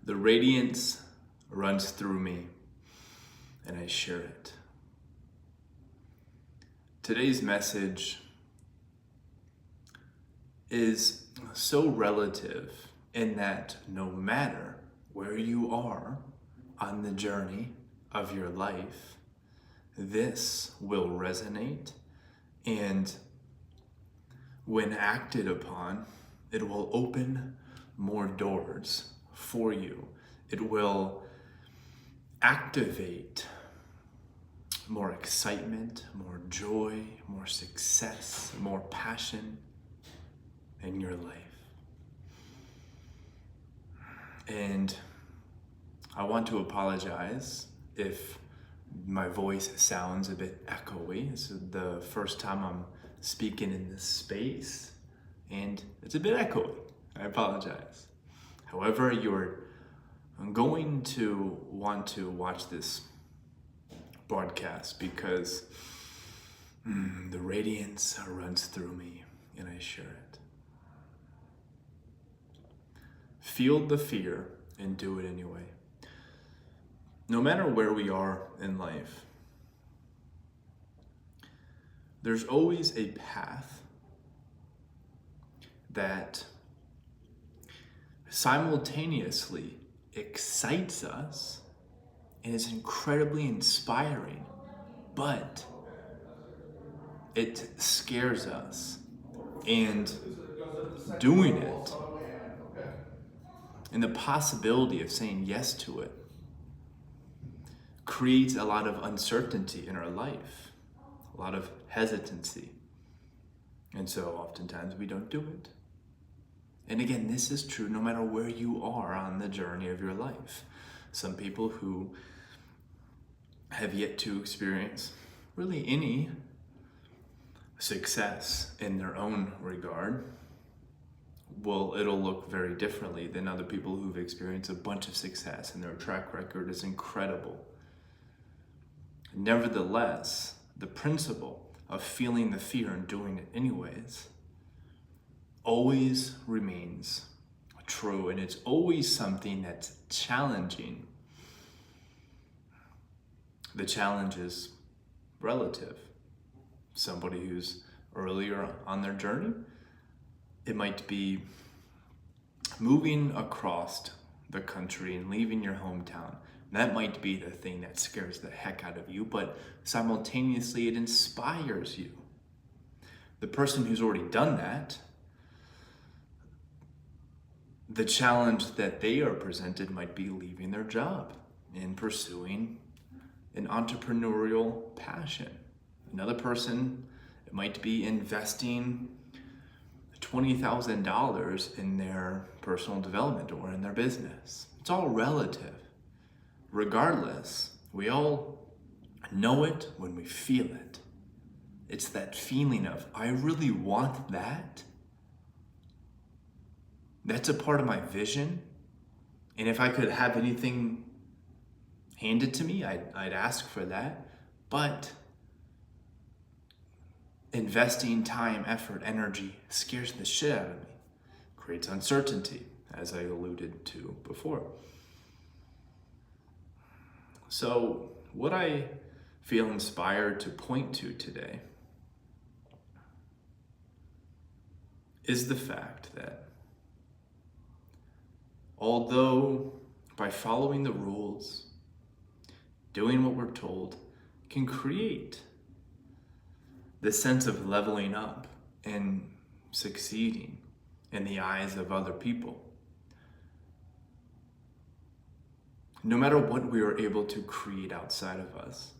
The radiance runs through me, and I share it. Today's message is so relative in that no matter where you are on the journey of your life, this will resonate, and when acted upon, it will open more doors for you. It will activate more excitement, more joy, more success, more passion in your life. And I want to apologize if my voice sounds a bit echoey. This is the first time I'm speaking in this space, and it's a bit echoey. I apologize. However, you're going to want to watch this broadcast because the radiance runs through me and I share it. Feel the fear and do it anyway. No matter where we are in life, there's always a path that simultaneously excites us and is incredibly inspiring, but it scares us. And doing it and the possibility of saying yes to it creates a lot of uncertainty in our life, a lot of hesitancy. And so oftentimes we don't do it. And again, this is true no matter where you are on the journey of your life. Some people who have yet to experience really any success in their own regard, well, it'll look very differently than other people who've experienced a bunch of success and their track record is incredible. Nevertheless, the principle of feeling the fear and doing it anyways always remains true, and it's always something that's challenging. The challenge is relative. Somebody who's earlier on their journey, it might be moving across the country and leaving your hometown. That might be the thing that scares the heck out of you, but simultaneously it inspires you. The person who's already done that, the challenge that they are presented might be leaving their job and pursuing an entrepreneurial passion. Another person, it might be investing $20,000 in their personal development or in their business. It's all relative. Regardless, we all know it when we feel it. It's that feeling of, I really want that. That's a part of my vision. And if I could have anything handed to me, I'd ask for that. But investing time, effort, energy scares the shit out of me. Creates uncertainty, as I alluded to before. So what I feel inspired to point to today is the fact that although by following the rules, doing what we're told, can create the sense of leveling up and succeeding in the eyes of other people, no matter what we are able to create outside of us,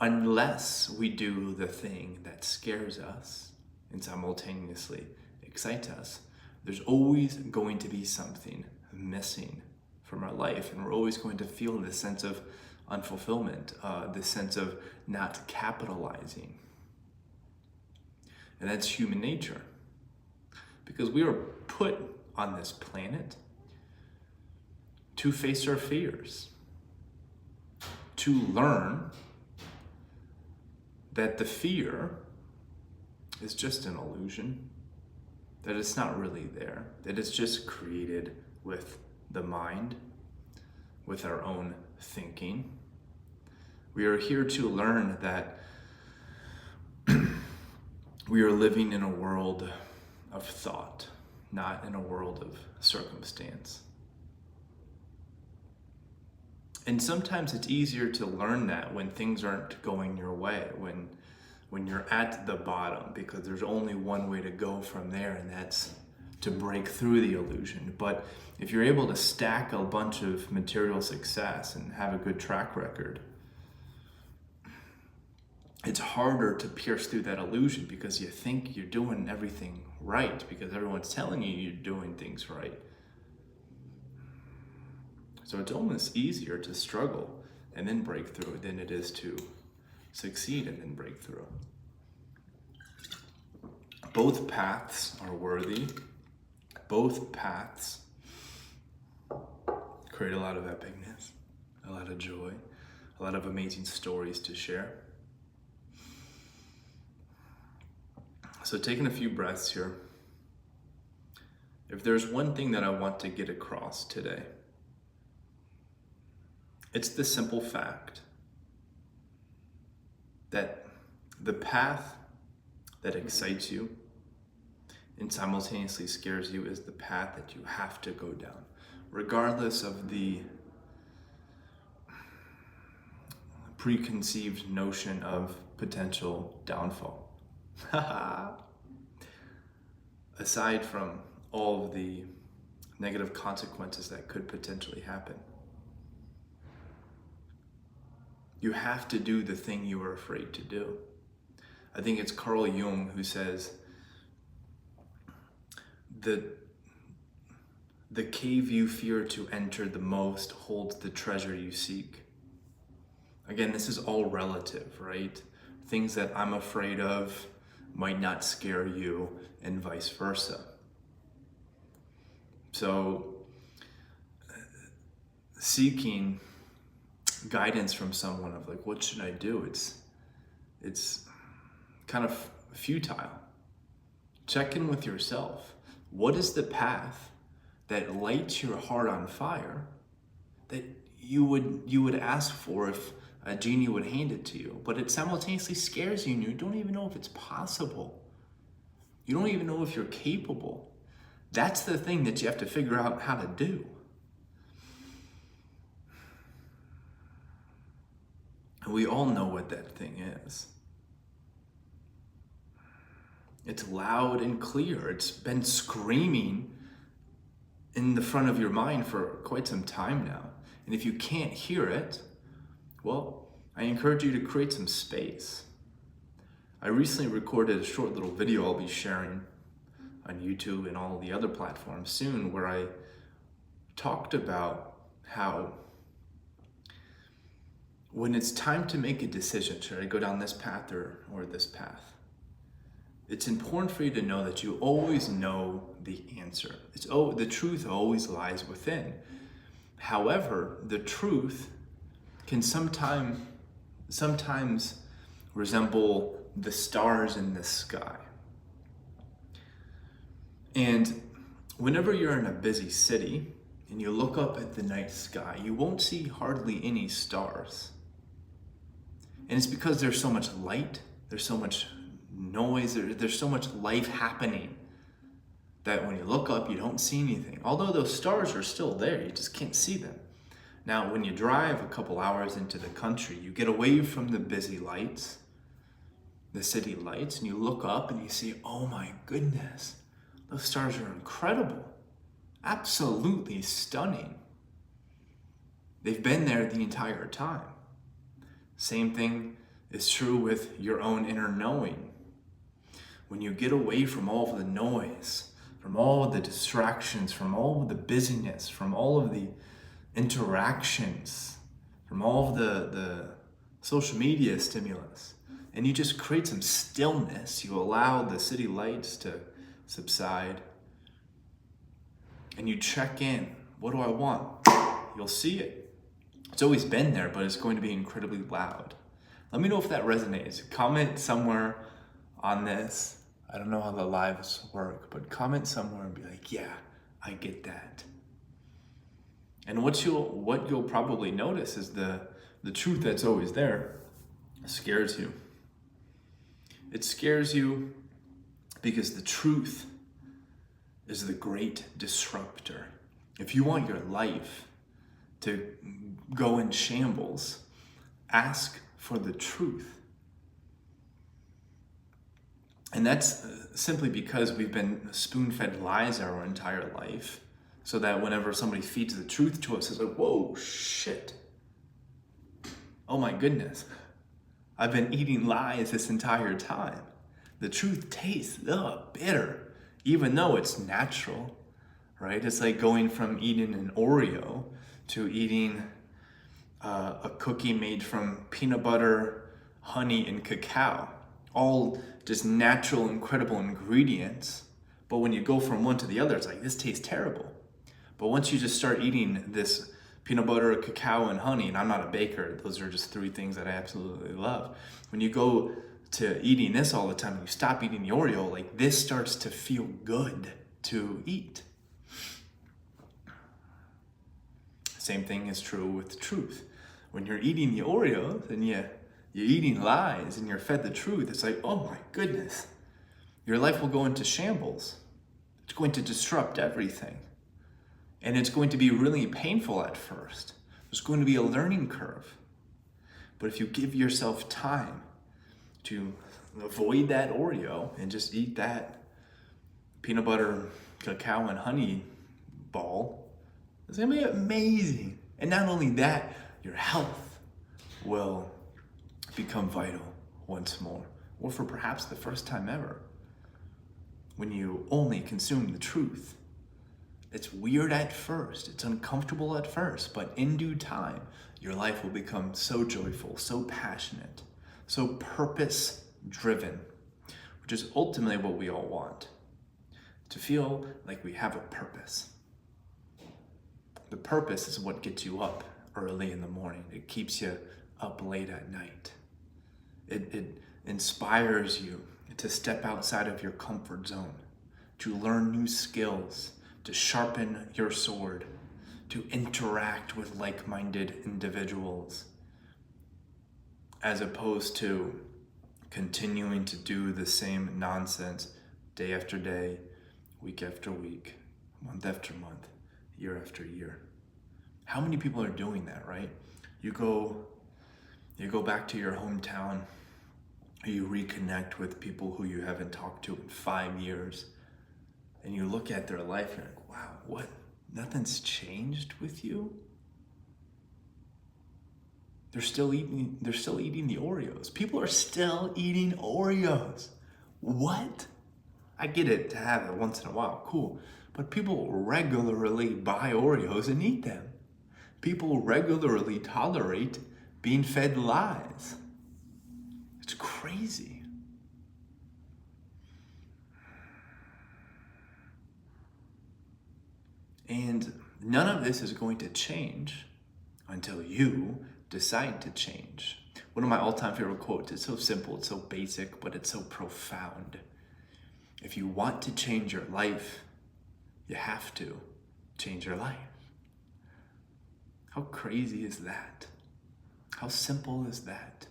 unless we do the thing that scares us and simultaneously excites us, there's always going to be something missing from our life, and we're always going to feel this sense of unfulfillment, this sense of not capitalizing. And that's human nature, because we are put on this planet to face our fears, to learn that the fear is just an illusion, that it's not really there, that it's just created with the mind with our own thinking. We are here to learn that we are living in a world of thought, not in a world of circumstance. And sometimes it's easier to learn that when things aren't going your way, when you're at the bottom, because there's only one way to go from there, and that's to break through the illusion. But if you're able to stack a bunch of material success and have a good track record, it's harder to pierce through that illusion because you think you're doing everything right because everyone's telling you you're doing things right. So it's almost easier to struggle and then break through than it is to succeed and then break through. Both paths are worthy. Both paths create a lot of epicness, a lot of joy, a lot of amazing stories to share. So taking a few breaths here. If there's one thing that I want to get across today, it's the simple fact that the path that excites you and simultaneously scares you is the path that you have to go down, regardless of the preconceived notion of potential downfall. Aside from all of the negative consequences that could potentially happen, you have to do the thing you are afraid to do. I think it's Carl Jung who says, the cave you fear to enter the most holds the treasure you seek. Again, this is all relative, right? Things that I'm afraid of might not scare you, and vice versa. So, seeking guidance from someone of like, what should I do? It's kind of futile. Check in with yourself. What is the path that lights your heart on fire that you would ask for if a genie would hand it to you, but it simultaneously scares you and you don't even know if it's possible. You don't even know if you're capable. That's the thing that you have to figure out how to do. And we all know what that thing is. It's loud and clear. It's been screaming in the front of your mind for quite some time now. And if you can't hear it, well, I encourage you to create some space. I recently recorded a short little video I'll be sharing on YouTube and all the other platforms soon, where I talked about how when it's time to make a decision, should I go down this path or this path? It's important for you to know that you always know the answer. The truth always lies within. However, the truth can sometimes resemble the stars in the sky. And whenever you're in a busy city and you look up at the night sky, you won't see hardly any stars. And it's because there's so much light, there's so much noise, there's so much life happening that when you look up, you don't see anything. Although those stars are still there, you just can't see them. Now, when you drive a couple hours into the country, you get away from the busy lights, the city lights, and you look up and you see, oh my goodness, those stars are incredible, absolutely stunning. They've been there the entire time. Same thing is true with your own inner knowing. When you get away from all of the noise, from all of the distractions, from all of the busyness, from all of the interactions, from all of the social media stimulus, and you just create some stillness, you allow the city lights to subside, and you check in. What do I want? You'll see it. It's always been there, but it's going to be incredibly loud. Let me know if that resonates. Comment somewhere on this. I don't know how the lives work, but comment somewhere and be like, yeah, I get that. And what you'll probably notice is the truth that's always there scares you. It scares you because the truth is the great disruptor. If you want your life to go in shambles, ask for the truth. And that's simply because we've been spoon-fed lies our entire life, so that whenever somebody feeds the truth to us, it's like, whoa, shit. Oh my goodness. I've been eating lies this entire time. The truth tastes bitter, even though it's natural, right? It's like going from eating an Oreo to eating a cookie made from peanut butter, honey, and cacao. All just natural, incredible ingredients. But when you go from one to the other, it's like, this tastes terrible. But once you just start eating this peanut butter, cacao, and honey, and I'm not a baker, those are just three things that I absolutely love. When you go to eating this all the time, you stop eating the Oreo, like this starts to feel good to eat. Same thing is true with truth. When you're eating the Oreos and you're eating lies and you're fed the truth, it's like, oh my goodness, your life will go into shambles. It's going to disrupt everything. And it's going to be really painful at first. There's going to be a learning curve. But if you give yourself time to avoid that Oreo and just eat that peanut butter, cacao, and honey ball, it's gonna be amazing. And not only that, your health will become vital once more, or for perhaps the first time ever, when you only consume the truth. It's weird at first, it's uncomfortable at first, but in due time, your life will become so joyful, so passionate, so purpose-driven, which is ultimately what we all want, to feel like we have a purpose. The purpose is what gets you up early in the morning. It keeps you up late at night. It inspires you to step outside of your comfort zone, to learn new skills, to sharpen your sword, to interact with like-minded individuals, as opposed to continuing to do the same nonsense day after day, week after week, month after month, year after year. How many people are doing that, right? You go back to your hometown, you reconnect with people who you haven't talked to in 5 years, and you look at their life and you're like, wow, what? Nothing's changed with you? They're still eating the Oreos. People are still eating Oreos. What? I get it to have it once in a while, cool. But people regularly buy Oreos and eat them. People regularly tolerate being fed lies. It's crazy. And none of this is going to change until you decide to change. One of my all-time favorite quotes, it's so simple, it's so basic, but it's so profound. If you want to change your life, you have to change your life. How crazy is that? How simple is that?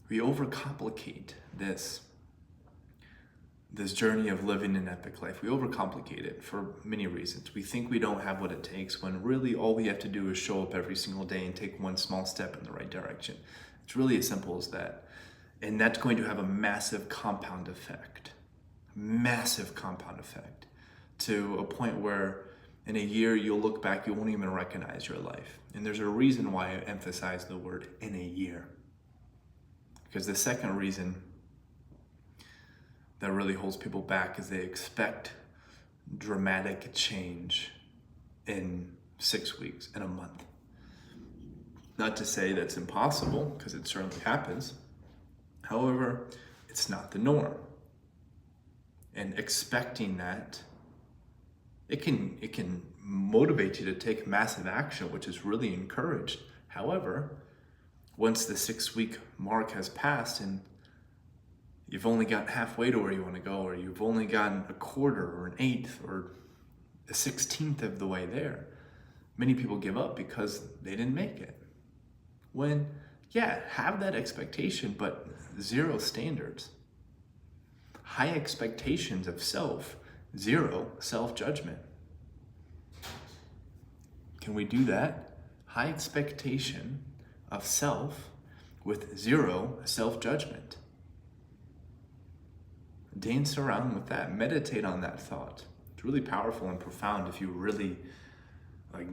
We overcomplicate this journey of living an epic life. We overcomplicate it for many reasons. We think we don't have what it takes, when really all we have to do is show up every single day and take one small step in the right direction. It's really as simple as that. And that's going to have a massive compound effect. Massive compound effect, to a point where in a year you'll look back, you won't even recognize your life. And there's a reason why I emphasize the word in a year. Because the second reason that really holds people back is they expect dramatic change in 6 weeks, in a month. Not to say that's impossible, because it certainly happens. However, it's not the norm. And expecting that, it can motivate you to take massive action, which is really encouraged. However, once the 6-week mark has passed and you've only gotten halfway to where you want to go, or you've only gotten a quarter or an eighth or a 16th of the way there, Many people give up because they didn't make it. When, yeah, have that expectation, but zero standards. High expectations of self, zero self-judgment. Can we do that? High expectation of self with zero self-judgment. Dance around with that. Meditate on that thought. It's really powerful and profound if you really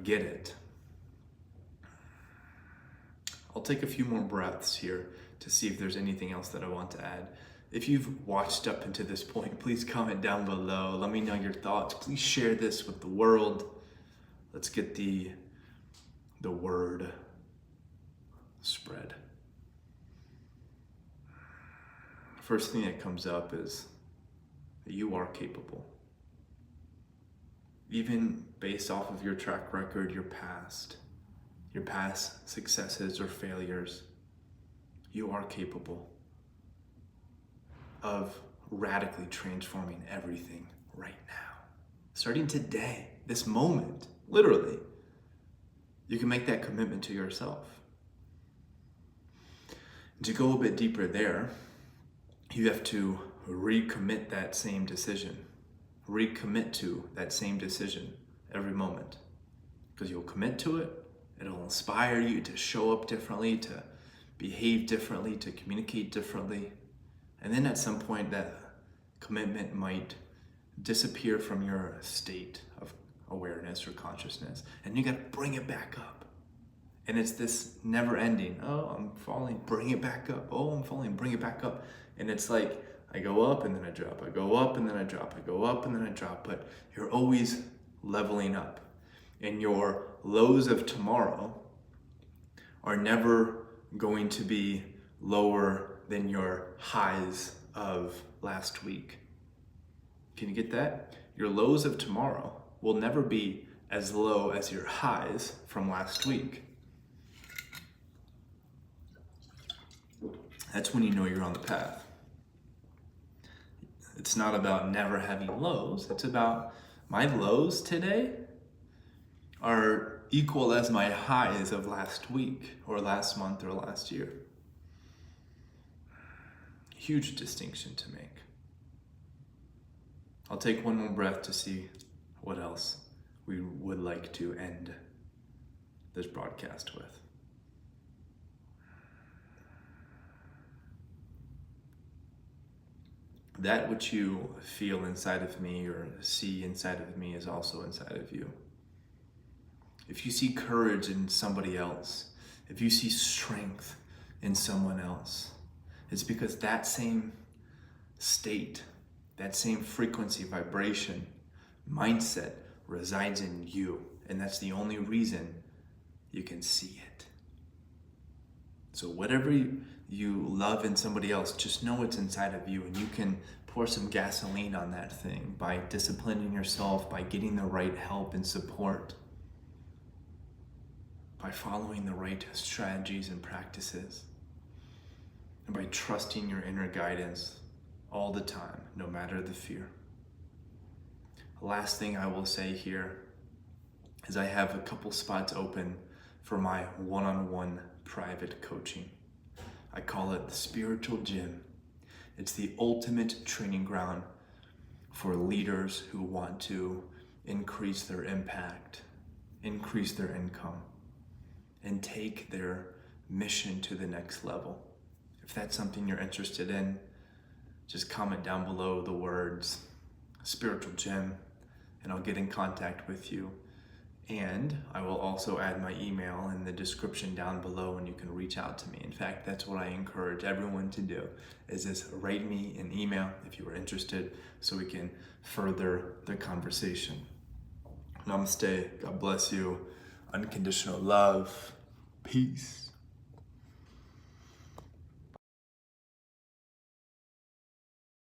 get it. I'll take a few more breaths here to see if there's anything else that I want to add. If you've watched up into this point, please comment down below. Let me know your thoughts. Please share this with the world. Let's get the word spread. First thing that comes up is that you are capable. Even based off of your track record, your past successes or failures, you are capable of radically transforming everything right now. Starting today, this moment, literally, you can make that commitment to yourself. To go a bit deeper there, you have to recommit that same decision. Recommit to that same decision every moment. Because you'll commit to it, it'll inspire you to show up differently, to behave differently, to communicate differently. And then at some point that commitment might disappear from your state of awareness or consciousness, and you got to bring it back up. And it's this never ending, oh, I'm falling, bring it back up. Oh, I'm falling, bring it back up. And it's like, I go up and then I drop, I go up and then I drop, I go up and then I drop, but you're always leveling up. And your lows of tomorrow are never going to be lower than your highs of last week. Can you get that? Your lows of tomorrow will never be as low as your highs from last week. That's when you know you're on the path. It's not about never having lows. It's about my lows today are equal as my highs of last week or last month or last year. Huge distinction to make. I'll take one more breath to see what else we would like to end this broadcast with. That which you feel inside of me or see inside of me is also inside of you. If you see courage in somebody else, if you see strength in someone else, it's because that same state, that same frequency, vibration, mindset resides in you. And that's the only reason you can see it. So whatever you love in somebody else, just know it's inside of you, and you can pour some gasoline on that thing by disciplining yourself, by getting the right help and support, by following the right strategies and practices, and by trusting your inner guidance all the time, no matter the fear. The last thing I will say here is I have a couple spots open for my one-on-one private coaching. I call it the Spiritual Gym. It's the ultimate training ground for leaders who want to increase their impact, increase their income, and take their mission to the next level. If that's something you're interested in, just comment down below the words Spiritual Gym, and I'll get in contact with you. And I will also add my email in the description down below, and you can reach out to me. In fact, that's what I encourage everyone to do, is just write me an email if you are interested so we can further the conversation. Namaste. God bless you. Unconditional love. Peace.